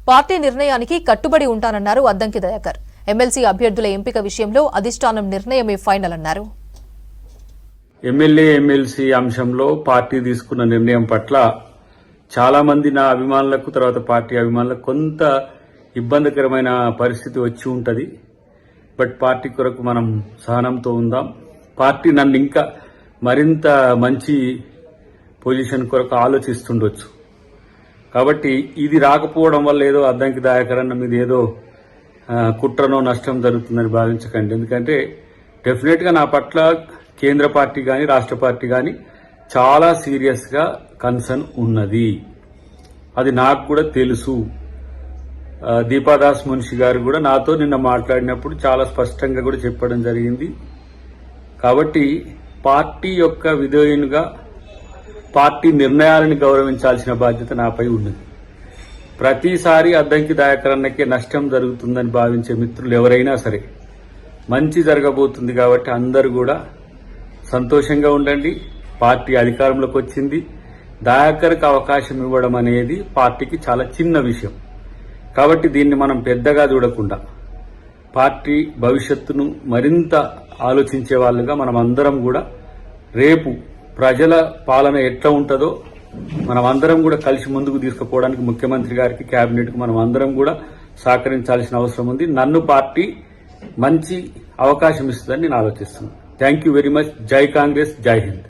Party నిర్ణయానికి కట్టుబడి ఉంటానన్నారు Addanki Dayakar. MLC అభ్యర్థుల ఎంపిక విషయంలో అధిష్టానం నిర్ణయమే ఫైనల్ అన్నారు. ఎమ్మెల్యే ఎమ్మెల్సీ అంశంలో పార్టీ తీసుకున్న నిర్ణయం పట్ల చాలా మంది నా అభిమానులకు తర్వాత పార్టీ అభిమానులకు కొంత ఇబ్బందికరమైన పరిస్థితి వచ్చి ఉంటది. బట్ పార్టీ కొరకు మనం సహనంతో ఉందాం. పార్టీ నన్ను ఇంకా మరింత మంచి పొజిషన్ కొరకు ఆలోచిస్తుండొచ్చు. కాబట్టి ఇది రాకపోవడం వల్ల ఏదో అద్దంకి దయాకర్ అన్న మీద ఏదో కుట్రనో నష్టం జరుగుతుందని భావించకండి. ఎందుకంటే డెఫినెట్ గా నా పట్ల కేంద్ర పార్టీ కానీ రాష్ట్ర పార్టీ కానీ చాలా సీరియస్ గా కన్సర్న్ ఉన్నది. అది నాకు కూడా తెలుసు. దీపాదాస్ మున్షి గారు కూడా నాతో నిన్న మాట్లాడినప్పుడు చాలా స్పష్టంగా కూడా చెప్పడం జరిగింది. కాబట్టి పార్టీ యొక్క విధేయునిగా పార్టీ నిర్ణయాలను గౌరవించాల్సిన బాధ్యత నాపై ఉన్నది. ప్రతిసారి అద్దంకి దయాకర్ అన్నకే నష్టం జరుగుతుందని భావించే మిత్రులు ఎవరైనా సరే మంచి జరగబోతుంది కాబట్టి అందరూ కూడా సంతోషంగా ఉండండి. పార్టీ అధికారంలోకి వచ్చింది. దయాకర్కి అవకాశం ఇవ్వడం అనేది పార్టీకి చాలా చిన్న విషయం. కాబట్టి దీన్ని మనం పెద్దగా చూడకుండా పార్టీ భవిష్యత్తును మరింత ఆలోచించే వాళ్ళుగా మనం అందరం కూడా రేపు ప్రజల పాలన ఎట్లా ఉంటుందో మనం అందరం కూడా కలిసి ముందుకు తీసుకుపోవడానికి ముఖ్యమంత్రి గారికి కేబినెట్ కు మనం అందరం కూడా సహకరించాల్సిన అవసరం ఉంది. నన్ను పార్టీ మంచి అవకాశం ఇస్తుందని నేను ఆలోచిస్తున్నాను. Thank you very much. జై కాంగ్రెస్, జై హింద్.